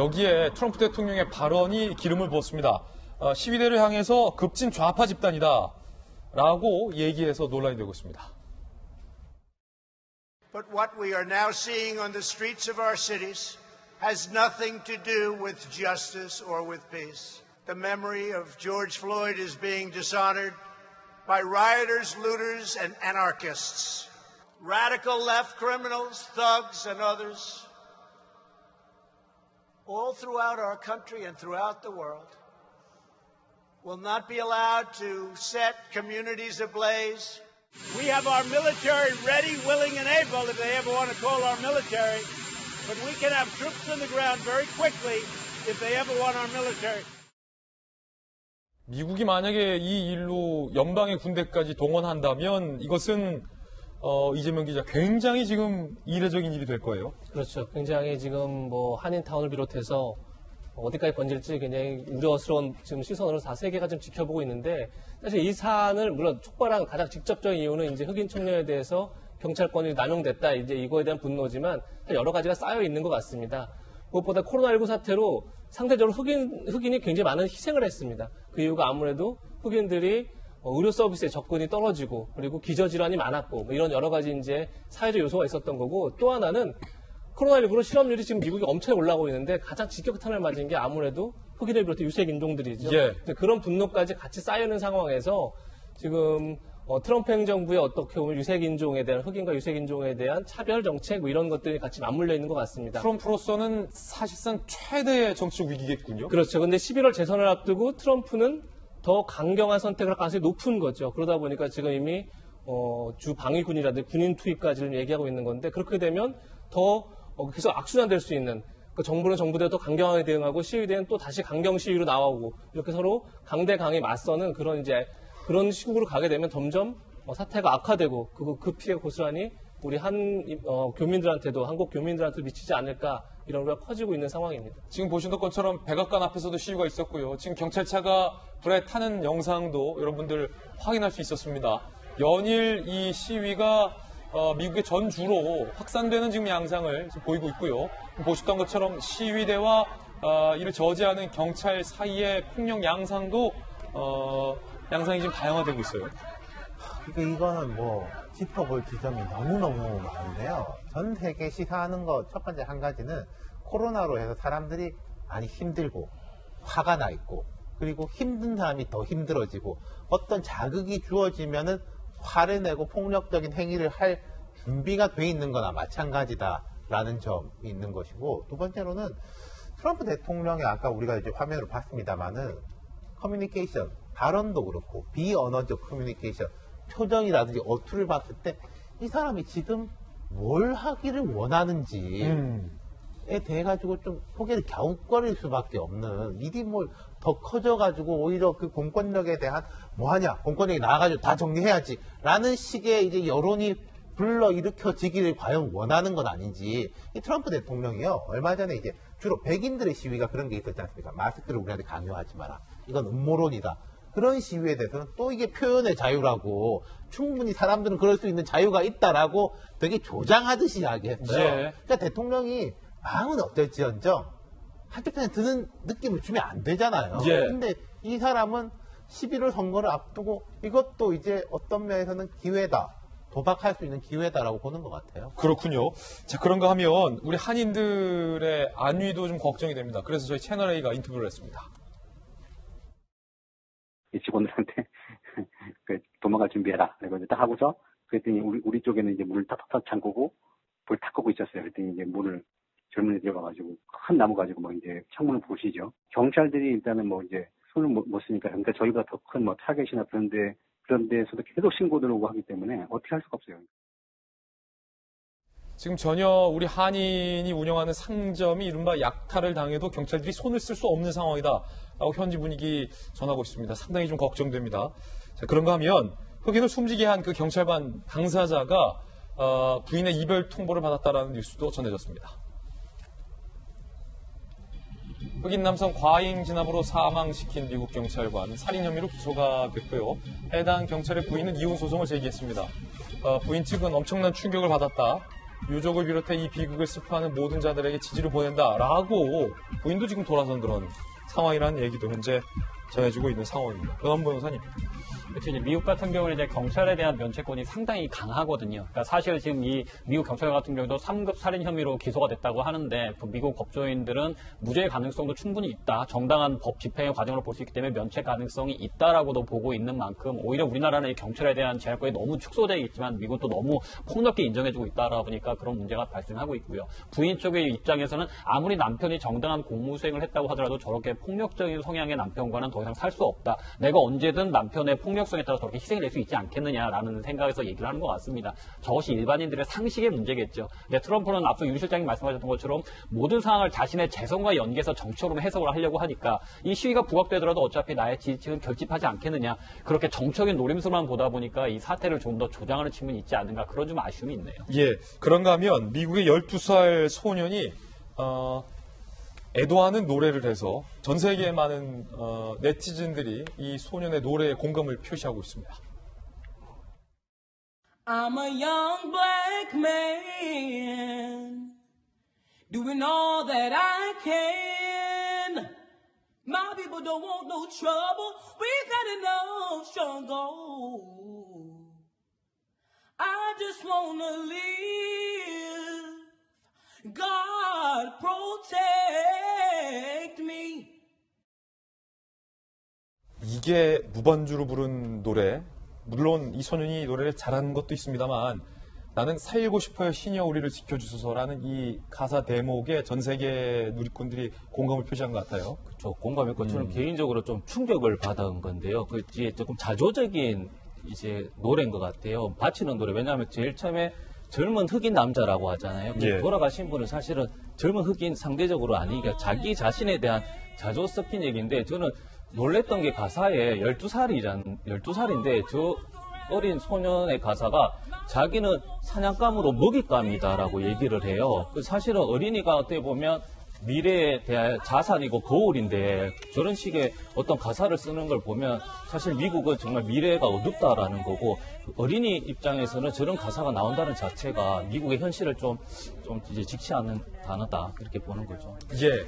여기에 트럼프 대통령의 발언이 기름을 부었습니다. 시위대를 향해서 급진 좌파 집단이다 라고 얘기해서 논란이 되고 있습니다. But what we are now seeing on the streets of our cities has nothing to do with justice or with peace. The memory of George Floyd is being dishonored by rioters, looters, and anarchists. Radical left criminals, thugs, and others, all throughout our country and throughout the world, will not be allowed to set communities ablaze. We have our military ready, willing, and able if they ever want to call our military. But we can have troops on the ground very quickly if they ever want our military. 미국이 만약에 이 일로 연방의 군대까지 동원한다면 이것은 이재명 기자 굉장히 지금 이례적인 일이 될 거예요. 그렇죠. 굉장히 지금 뭐 한인타운을 비롯해서 어디까지 번질지 굉장히 우려스러운 지금 시선으로 다 세계가 좀 지켜보고 있는데 사실 이 사안을 물론 촉발한 가장 직접적인 이유는 이제 흑인 청년에 대해서 경찰권이 남용됐다 이제 이거에 대한 분노지만 여러 가지가 쌓여 있는 것 같습니다. 무엇보다 코로나19 사태로 상대적으로 흑인이 굉장히 많은 희생을 했습니다. 그 이유가 아무래도 흑인들이 의료 서비스의 접근이 떨어지고 그리고 기저질환이 많았고 뭐 이런 여러 가지 이제 사회적 요소가 있었던 거고 또 하나는 코로나19로 실업률이 지금 미국이 엄청 올라오고 있는데 가장 직격탄을 맞은 게 아무래도 흑인을 비롯해 유색 인종들이죠. 예. 그런 분노까지 같이 쌓여있는 상황에서 지금 트럼프 행정부의 어떻게 보면 유색인종에 대한 흑인과 유색인종에 대한 차별 정책 뭐 이런 것들이 같이 맞물려 있는 것 같습니다. 트럼프로서는 사실상 최대의 정치적 위기겠군요. 그렇죠. 근데 11월 재선을 앞두고 트럼프는 더 강경한 선택을 할 가능성이 높은 거죠. 그러다 보니까 지금 이미 주 방위군이라든지 군인 투입까지를 얘기하고 있는 건데 그렇게 되면 더 계속 악순환될 수 있는 정부는 정부대로 더 강경하게 대응하고 시위대는 또 다시 강경 시위로 나오고 이렇게 서로 강대강에 맞서는 그런 식으로 가게 되면 점점 사태가 악화되고 그 피해가 고스란히 우리 교민들한테도 한국 교민들한테도 미치지 않을까 이런 우려가 커지고 있는 상황입니다. 지금 보신 것처럼 백악관 앞에서도 시위가 있었고요. 지금 경찰차가 불에 타는 영상도 여러분들 확인할 수 있었습니다. 연일 이 시위가 미국의 전주로 확산되는 지금 양상을 지금 보이고 있고요. 보셨던 것처럼 시위대와 이를 저지하는 경찰 사이의 폭력 양상도 양상이 지금 다양화되고 있어요. 그러니까 이거는 뭐 짚어볼 지점이 너무너무 많은데요. 전 세계 시사하는 것 첫 번째 한 가지는 코로나로 해서 사람들이 많이 힘들고 화가 나 있고 그리고 힘든 사람이 더 힘들어지고 어떤 자극이 주어지면은 화를 내고 폭력적인 행위를 할 준비가 돼 있는 거나 마찬가지다라는 점이 있는 것이고 두 번째로는 트럼프 대통령의 아까 우리가 이제 화면으로 봤습니다만은 커뮤니케이션, 발언도 그렇고 비언어적 커뮤니케이션, 표정이라든지 어투를 봤을 때 이 사람이 지금 뭘 하기를 원하는지에 대해 가지고 좀 고개를 갸웃거릴 수밖에 없는 일이 뭘 더 커져가지고 오히려 그 공권력에 대한 뭐하냐 공권력이 나와가지고 다 정리해야지 라는 식의 이제 여론이 불러일으켜지기를 과연 원하는 건 아닌지 이 트럼프 대통령이요 얼마 전에 이제 주로 백인들의 시위가 그런 게 있었지 않습니까? 마스크를 우리한테 강요하지 마라 이건 음모론이다 그런 시위에 대해서는 또 이게 표현의 자유라고 충분히 사람들은 그럴 수 있는 자유가 있다라고 되게 조장하듯이 이야기했어요. 예. 그러니까 대통령이 마음은 어떨지언정 한쪽편에 드는 느낌을 주면 안 되잖아요. 예. 근데 이 사람은 11월 선거를 앞두고 이것도 이제 어떤 면에서는 기회다. 도박할 수 있는 기회다라고 보는 것 같아요. 그렇군요. 자, 그런가 하면 우리 한인들의 안위도 좀 걱정이 됩니다. 그래서 저희 채널A가 인터뷰를 했습니다. 이 직원들한테 도망갈 준비해라. 그리고 딱 하고서 그랬더니 우리 쪽에는 이제 문을 탁탁탁 잠그고 불 탁 끄고 있었어요. 그랬더니 이제 문을 젊은 애들이 와가지고 큰 나무 가지고 뭐 이제 창문을 부시죠. 경찰들이 일단은 뭐 이제 손을 못 쓰니까 그러니까 저희보다 더 큰 뭐 타겟이나 그런 데서도 계속 신고들 오고 하기 때문에 어떻게 할 수가 없어요. 지금 전혀 우리 한인이 운영하는 상점이 이른바 약탈을 당해도 경찰들이 손을 쓸 수 없는 상황이다라고 현지 분위기 전하고 있습니다. 상당히 좀 걱정됩니다. 자, 그런가 하면 흑인을 숨지게 한 그 경찰관 당사자가 부인의 이별 통보를 받았다라는 뉴스도 전해졌습니다. 흑인 남성 과잉 진압으로 사망시킨 미국 경찰관 살인 혐의로 기소가 됐고요. 해당 경찰의 부인은 이혼 소송을 제기했습니다. 부인 측은 엄청난 충격을 받았다. 유족을 비롯해 이 비극을 슬퍼하는 모든 자들에게 지지를 보낸다라고 부인도 지금 돌아선 그런 상황이라는 얘기도 현재 전해지고 있는 상황입니다. 변환 변호사님. 그렇죠. 이제 미국 같은 경우는 이제 경찰에 대한 면책권이 상당히 강하거든요. 그러니까 사실 지금 이 미국 경찰 같은 경우도 3급 살인 혐의로 기소가 됐다고 하는데 그 미국 법조인들은 무죄의 가능성도 충분히 있다. 정당한 법 집행의 과정으로 볼 수 있기 때문에 면책 가능성이 있다라고도 보고 있는 만큼 오히려 우리나라는 이 경찰에 대한 제한권이 너무 축소되어 있지만 미국은 또 너무 폭넓게 인정해주고 있다라 보니까 그런 문제가 발생하고 있고요. 부인 쪽의 입장에서는 아무리 남편이 정당한 공무 수행을 했다고 하더라도 저렇게 폭력적인 성향의 남편과는 더 이상 살 수 없다. 내가 언제든 남편의 폭력성에 따라 저렇게 희생이 될 수 있지 않겠느냐라는 생각에서 얘기를 하는 것 같습니다. 저것이 일반인들의 상식의 문제겠죠. 근데 트럼프는 앞서 유 실장님 말씀하셨던 것처럼 모든 상황을 자신의 재선과 연계해서 정치적으로 해석을 하려고 하니까 이 시위가 부각되더라도 어차피 나의 지지층은 결집하지 않겠느냐. 그렇게 정적인 노림수만 보다 보니까 이 사태를 좀 더 조장하는 측면이 있지 않은가 그런 좀 아쉬움이 있네요. 예, 그런가 하면 미국의 12살 소년이 애도하는 노래를 해서 전 세계의 많은 네티즌들이 이 소년의 노래에 공감을 표시하고 있습니다. I'm a young black man doing all that I can. My people don't want no trouble. We've got enough struggle. I just wanna live. God protect me. 이게 무반주로 부른 노래, 물론 이 소년이 노래를 잘하는 것도 있습니다만 나는 살고 싶어요 시니어 우리를 지켜주소서라는 이 가사 대목에 전 세계 누리꾼들이 공감을 표시한 것 같아요. 그렇죠. 공감했고 저는 개인적으로 좀 충격을 받은 건데요. 그 이제 조금 자조적인 이제 노래인 것 같아요. 바치는 노래. 왜냐하면 제일 처음에 젊은 흑인 남자라고 하잖아요. 예. 돌아가신 분은 사실은 젊은 흑인 상대적으로 아니니까 자기 자신에 대한 자조 섞인 얘기인데 저는 놀랬던 게 가사에 12살인데 저 어린 소년의 가사가 자기는 사냥감으로 먹잇감이다라고 얘기를 해요. 사실은 어린이가 어떻게 보면 미래에 대한 자산이고 거울인데 저런 식의 어떤 가사를 쓰는 걸 보면 사실 미국은 정말 미래가 어둡다라는 거고 어린이 입장에서는 저런 가사가 나온다는 자체가 미국의 현실을 좀 이제 직시하는 단어다 이렇게 보는 거죠. 예.